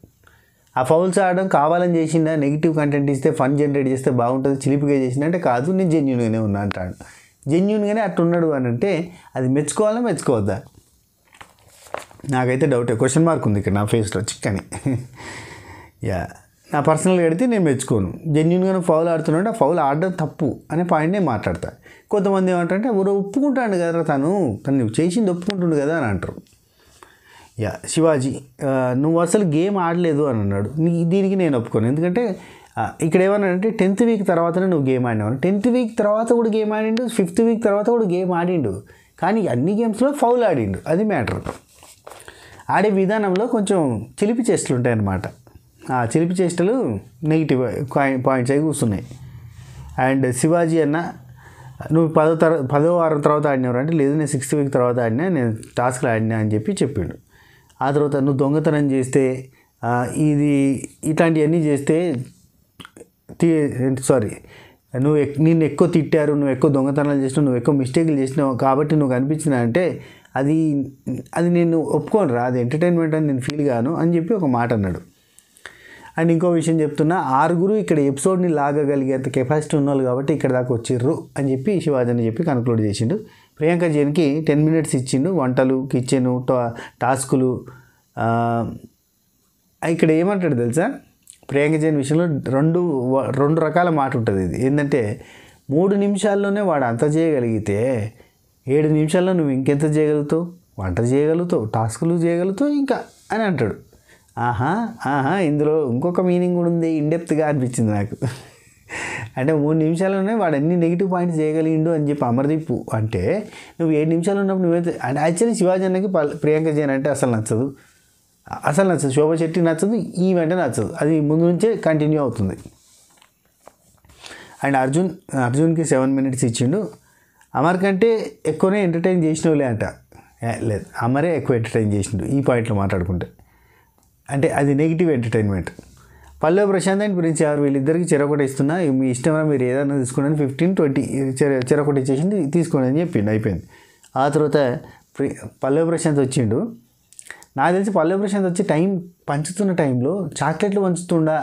ఆ ఫౌల్స్ ఆడడం కావాలని చేసిందా, నెగిటివ్ కంటెంట్ ఇస్తే ఫన్ జనరేట్ చేస్తే బాగుంటుంది, చిలిపిగా చేసిందంటే కాదు, నేను జెన్యున్గానే ఉన్నా అంటాడు. జెన్యున్గానే అట్టున్నాడు అని అంటే అది మెచ్చుకోవద్దా? నాకైతే డౌటే, క్వశ్చన్ మార్క్ ఉంది ఇక్కడ నా ఫేస్లో చిక్కని. నా పర్సనల్గా అడిగితే నేను మెచ్చుకోను. జెన్యున్గా ఫౌల్ ఆడుతున్నాడు, ఆ ఫౌల్ ఆడడం తప్పు అనే పాయింట్ నేను మాట్లాడతా. కొంతమంది ఏమంటారంటే ఒప్పుకుంటాడు కదా తను చేసింది ఒప్పుకుంటుండు కదా అని అంటారు. శివాజీ నువ్వు అసలు గేమ్ ఆడలేదు అని అన్నాడు. దీనికి నేను ఒప్పుకోను. ఎందుకంటే ఇక్కడ ఏమన్నాడంటే 10th వీక్ తర్వాతనే నువ్వు గేమ్ ఆడినావు, 10th వీక్ తర్వాత కూడా గేమ్ ఆడిండు, 5th వీక్ తర్వాత కూడా గేమ్ ఆడిండు, కానీ అన్ని గేమ్స్లో ఫౌల్ ఆడిండు, అది మ్యాటర్. ఆడే విధానంలో కొంచెం చిలిపి చేష్టలు ఉంటాయన్నమాట. ఆ చిలిపి చేష్టలు నెగిటివ్ పాయింట్స్ అవి కూర్చున్నాయి. అండ్ శివాజీ అన్న నువ్వు 10వ వారం తర్వాత ఆడినవారు అంటే లేదు, నేను 6th వీక్ తర్వాత ఆడినా, నేను టాస్క్లు ఆడినా అని చెప్పిండు. ఆ తర్వాత నువ్వు దొంగతనం చేస్తే ఇట్లాంటివన్నీ చేస్తే నిన్ను ఎక్కువ తిట్టారు, నువ్వు ఎక్కువ దొంగతనాలు చేసినావు, నువ్వు ఎక్కువ మిస్టేక్లు చేసినావు కాబట్టి నువ్వు కనిపించినా అంటే అది నేను ఒప్పుకోను రా, అది ఎంటర్టైన్మెంట్ అని నేను ఫీల్ గాను అని చెప్పి ఒక మాట అన్నాడు. అండ్ ఇంకో విషయం చెప్తున్నా, 6 ఇక్కడ ఎపిసోడ్ని లాగగలిగేంత కెపాసిటీ ఉన్నోళ్ళు కాబట్టి ఇక్కడ దాకా వచ్చిర్రు అని చెప్పి శివాజీ అని చెప్పి కన్క్లూడ్ చేసిండు. ప్రియాంక జైన్కి 10 minutes ఇచ్చిండు, వంటలు, కిచెను, టాస్కులు. ఇక్కడ ఏమంటాడు తెలుసా, ప్రియాంక జైన్ విషయంలో రెండు రకాల మాట ఉంటుంది. ఇది ఏంటంటే 3 నిమిషాల్లోనే వాడు అంత చేయగలిగితే 7 నిమిషాల్లో నువ్వు ఇంకెంత చేయగలుగుతావు, వంట చేయగలుగుతావు, టాస్కులు చేయగలుగుతావు ఇంకా అని అంటాడు. ఇందులో ఇంకొక మీనింగ్ కూడా ఉంది, ఇన్డెప్త్గా అనిపించింది నాకు. అంటే 3 నిమిషాల్లోనే వాడు అన్ని నెగిటివ్ పాయింట్స్ చేయగలిగిండు అని చెప్పి అమర్దీప్ అంటే నువ్వు 7 నిమిషాలు ఉన్నప్పుడు నువ్వైతే అంటే యాక్చువల్లీ శివాజీ అన్నకి ప్రియాంక జైన్ అంటే అసలు నచ్చదు, శోభా శెట్టి నచ్చదు, ఈ వెంట నచ్చదు, అది ముందు నుంచే కంటిన్యూ అవుతుంది. అండ్ అర్జున్కి 7 minutes ఇచ్చిండు. అమర్ కంటే ఎక్కువనే ఎంటర్టైన్ చేసినవులే అంట, లేదు అమరే ఎక్కువ ఎంటర్టైన్ చేసిండు ఈ పాయింట్లో మాట్లాడుకుంటే. అంటే అది negative entertainment. Pallavi Prashanth and Prince ఎవరు వీళ్ళిద్దరికి చెరొకటి ఇస్తున్నా, మీ ఇష్టమా మీరు ఏదైనా తీసుకోండి, 15-20 చెరొకటి ఇచ్చేసింది, తీసుకోండి అని చెప్పిండు, అయిపోయింది. ఆ తర్వాత పల్లవి ప్రశాంత్ వచ్చిండు. నాకు తెలిసి పల్లవి ప్రశాంత్ వచ్చి టైం పంచుతున్న టైంలో చాక్లెట్లు పంచుతుండా,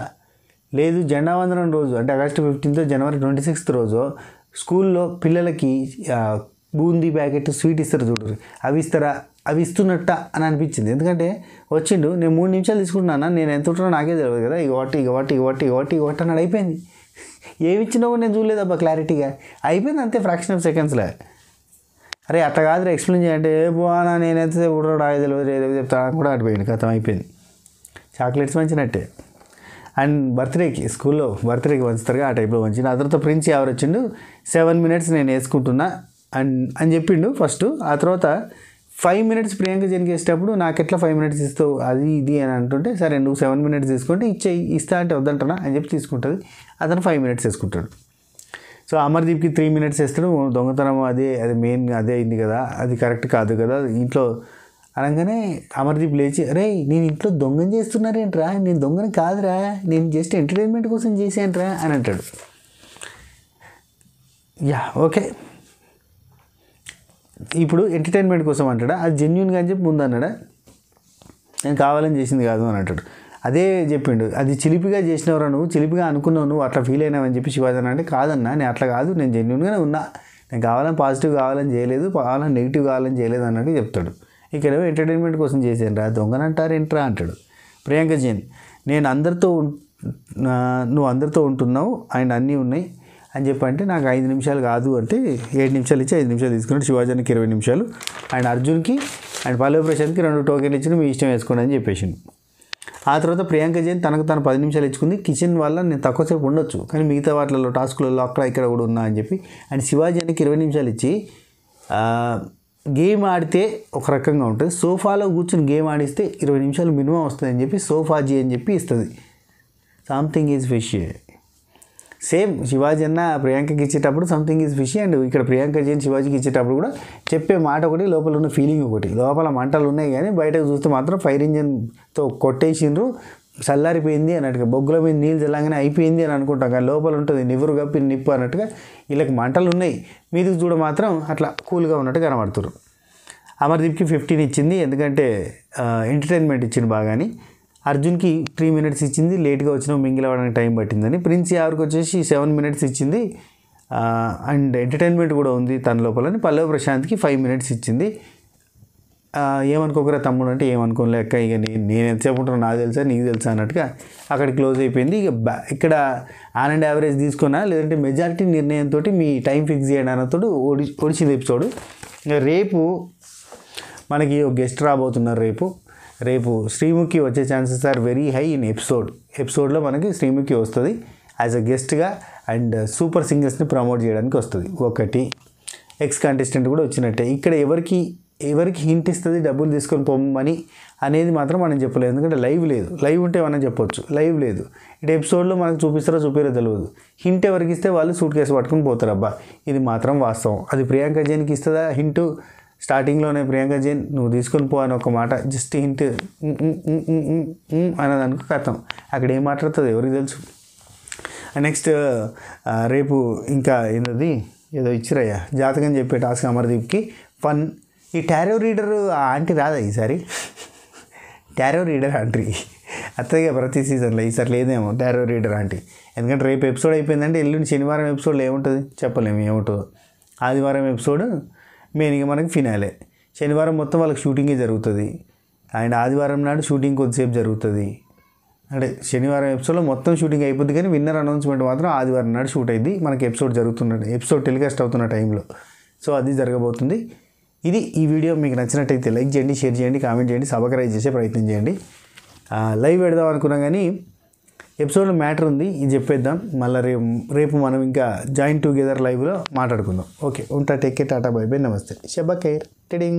లేదు జెండా వందనం రోజు అంటే August 15th January 26th రోజు స్కూల్లో పిల్లలకి బూందీ ప్యాకెట్ స్వీట్ ఇస్తారు చూడరు, అవి ఇస్తున్నట్ట అని అనిపించింది. ఎందుకంటే వచ్చిండు, నేను 3 నిమిషాలు తీసుకుంటున్నాను, నేను ఎంత ఉంటున్నా నాకే తెలియదు కదా, ఇక అన్నాడు, అయిపోయింది. ఏమి ఇచ్చినావో నేను చూడలేదు అబ్బా క్లారిటీగా, అయిపోయింది అంతే, ఫ్రాక్షన్ ఆఫ్ సెకండ్స్లో. అరే అట్లా కాదు ఎక్స్ప్లెయిన్ చేయంటే పోనా నేను ఎంతసేపు కూడా తెలియదు ఏదో చెప్తాను కూడా అడిపోయింది, కథం అయిపోయింది. చాక్లెట్స్ మంచినట్టే. అండ్ బర్త్డేకి స్కూల్లో బర్త్డేకి వంచుతారుగా ఆ టైప్లో వంచిండు. ఆ తర్వాత ప్రిన్స్ ఎవరు వచ్చిండు 7 minutes నేను వేసుకుంటున్నా అని చెప్పిండు ఫస్ట్. ఆ తర్వాత 5 minutes ప్రియాంక జైన్కి వేసేటప్పుడు నాకు ఎట్లా 5 minutes ఇస్తావు అది ఇది అని అంటుంటే, సరే నువ్వు 7 minutes తీసుకుంటే ఇస్తా అంటే వద్దంటున్నా అని చెప్పి తీసుకుంటుంది. అతను 5 minutes వేసుకుంటాడు. సో అమర్దీప్కి 3 minutes వేస్తాడు. దొంగతనం అది మెయిన్ అదే అయింది కదా, అది కరెక్ట్ కాదు కదా ఇంట్లో అనగానే అమర్దీప్ లేచి, అరే నేను ఇంట్లో దొంగని చేస్తున్నారేంట్రా, నేను దొంగని కాదురా, నేను జస్ట్ ఎంటర్టైన్మెంట్ కోసం చేసానురా అని అంటాడు. యా ఓకే, ఇప్పుడు ఎంటర్టైన్మెంట్ కోసం అంటాడా, అది జెన్యున్గా అని చెప్పి ముందు అన్నాడా, నేను కావాలని చేసింది కాదు అని అంటాడు. అదే చెప్పిండు, అది చిలిపిగా చేసినవరా, నువ్వు చిలిపిగా అనుకున్నావు, నువ్వు అట్లా ఫీల్ అయినావని చెప్పి శివాజీ అంటే, కాదన్నా నేను అట్లా కాదు, నేను జెన్యున్గానే ఉన్నా, నేను కావాలని పాజిటివ్ కావాలని చేయలేదు, కావాలని నెగిటివ్ కావాలని చేయలేదు అన్నట్టు చెప్తాడు. ఇక్కడేమో ఎంటర్టైన్మెంట్ కోసం చేసానురా, దొంగనంటారేంట్రా అంటాడు. ప్రియాంక జైన్, నువ్వు అందరితో ఉంటున్నావు అండ్ అన్నీ ఉన్నాయి అని చెప్పంటే, నాకు 5 నిమిషాలు కాదు అంటే 7 నిమిషాలు ఇచ్చి 5 నిమిషాలు తీసుకున్నాడు. శివాజీకి 20 నిమిషాలు అండ్ అర్జున్కి అండ్ పల్లవి ప్రశాంత్కి 2 టోకెన్లు ఇచ్చిన, మీ ఇష్టం వేసుకోండి అని చెప్పేసింది. ఆ తర్వాత ప్రియాంక జైన్ తనకు 10 నిమిషాలు ఇచ్చుకుంది. కిచెన్ వల్ల నేను తక్కువసేపు ఉండొచ్చు, కానీ మిగతా వాటిలలో టాస్కులలో అక్కడ ఇక్కడ కూడా ఉన్నా అని చెప్పి అండ్ శివాజీకి 20 నిమిషాలు ఇచ్చి, గేమ్ ఆడితే ఒక రకంగా ఉంటుంది, సోఫాలో కూర్చొని గేమ్ ఆడిస్తే 20 నిమిషాలు మినిమం వస్తుంది అని చెప్పి సోఫాజీ అని చెప్పి ఇస్తుంది. Something is fish. Same Shivaji అన్న ప్రియాంకకి ఇచ్చేటప్పుడు సంథింగ్ ఈజ్ ఫిష్, అండ్ ఇక్కడ ప్రియాంక జైన్ శివాజీకి ఇచ్చేటప్పుడు కూడా చెప్పే మాట ఒకటి, లోపల ఉన్న ఫీలింగ్ ఒకటి. లోపల మంటలు ఉన్నాయి కానీ బయటకు చూస్తే మాత్రం ఫైర్ ఇంజన్తో కొట్టేసిండ్రు, చల్లారిపోయింది అన్నట్టుగా, బొగ్గుల మీద నీళ్ళు చల్లంగానే అయిపోయింది అని అనుకుంటాం, కానీ లోపల ఉంటుంది నివురు కప్పి నిప్పు అన్నట్టుగా. వీళ్ళకి మంటలు ఉన్నాయి, మీదికి చూడ మాత్రం అట్లా కూల్గా ఉన్నట్టు కనబడుతున్నారు. అమర్దీప్కి 15 ఇచ్చింది, ఎందుకంటే ఎంటర్టైన్మెంట్ ఇచ్చింది బాగాని. అర్జున్కి 3 minutes ఇచ్చింది, లేట్గా వచ్చినా మింగిల్ అవ్వడానికి టైం పట్టిందని. ప్రిన్స్ యావర్కి వచ్చేసి 7 minutes ఇచ్చింది అండ్ ఎంటర్టైన్మెంట్ కూడా ఉంది తన లోపలని. పల్లవి ప్రశాంత్కి 5 minutes ఇచ్చింది. ఏమనుకోకరా తమ్ముడు అంటే, ఏమనుకోలేక ఇక నేను ఎంతసేపు ఉంటాను నాకు తెలుసా నీకు తెలుసా అన్నట్టుగా అక్కడ క్లోజ్ అయిపోయింది. ఇక ఇక్కడ ఆన్ అండ్ యావరేజ్ తీసుకున్నా, లేదంటే మెజారిటీ నిర్ణయంతో మీ టైం ఫిక్స్ చేయడం అన్నతో ఒడిచింది ఎపిసోడ్. రేపు మనకి గెస్ట్ రాబోతున్నారు. రేపు శ్రీముఖి వచ్చే chances are very high in ఎపిసోడ్లో మనకి శ్రీముఖి వస్తుంది యాజ్ అ గెస్ట్గా అండ్ సూపర్ సింగర్స్ని ప్రమోట్ చేయడానికి వస్తుంది. ఒకటి ఎక్స్ కంటెస్టెంట్ కూడా వచ్చినట్టే. ఇక్కడ ఎవరికి హింట్ ఇస్తుంది డబ్బులు తీసుకొని పొమ్మని అనేది మాత్రం మనం చెప్పలేదు, ఎందుకంటే లైవ్ లేదు. లైవ్ ఉంటే మనం చెప్పొచ్చు, లైవ్ లేదు. ఇటు ఎపిసోడ్లో మనకు చూపిస్తారో తెలియదు. హింట్ ఎవరికి ఇస్తే వాళ్ళు సూట్ కేసు పట్టుకుని పోతారు. అబ్బా ఇది మాత్రం వాస్తవం. అది ప్రియాంక జైన్కి ఇస్తుందా హింటు? స్టార్టింగ్లోనే ప్రియాంక జైన్ నువ్వు తీసుకొని పో అని ఒక మాట, జస్ట్ హింట్ అన్నదానికి కథం. అక్కడ ఏం మాట్లాడుతుందో ఎవరికి తెలుసు. నెక్స్ట్ రేపు ఇంకా ఏదో ఇచ్చిరయ్యా జాతకం చెప్పే టాస్క్ అమర్దీప్కి ఫన్. ఈ టారో రీడర్ ఆంటీ రాదా ఈసారి? టారో రీడర్ ఆంటీ అత్తగా ప్రతి సీజన్లో, ఈసారి లేదేమో టారో రీడర్ ఆంటీ. ఎందుకంటే రేపు ఎపిసోడ్ అయిపోయిందంటే ఎల్లుండి శనివారం ఎపిసోడ్లో ఏముంటుంది చెప్పలేము, ఏముంటుందో. ఆదివారం ఎపిసోడ్ మెయిన్గా మనకి ఫినాలే. శనివారం మొత్తం వాళ్ళకి షూటింగే జరుగుతుంది అండ్ ఆదివారం నాడు షూటింగ్ కొద్దిసేపు జరుగుతుంది. అంటే శనివారం ఎపిసోడ్లో మొత్తం షూటింగ్ అయిపోద్ది, కానీ విన్నర్ అనౌన్స్మెంట్ మాత్రం ఆదివారం నాడు షూట్ అయింది మనకి ఎపిసోడ్ టెలికాస్ట్ అవుతున్న టైంలో. సో అది జరగబోతుంది. ఇది ఈ వీడియో మీకు నచ్చినట్టయితే లైక్ చేయండి, షేర్ చేయండి, కామెంట్ చేయండి, సబ్స్క్రైబ్ చేసే ప్రయత్నం చేయండి. లైవ్ పెడదాం అనుకున్నాం కానీ ఎపిసోడ్లో మ్యాటర్ ఉంది, ఇది చెప్పేద్దాం. మళ్ళీ రేపు మనం ఇంకా జాయిన్ టుగెదర్ లైవ్లో మాట్లాడుకుందాం. ఓకే ఉంటా, take care, Tata, by by, నమస్తే, షబ్బా ఖైర్, టిడింగ్.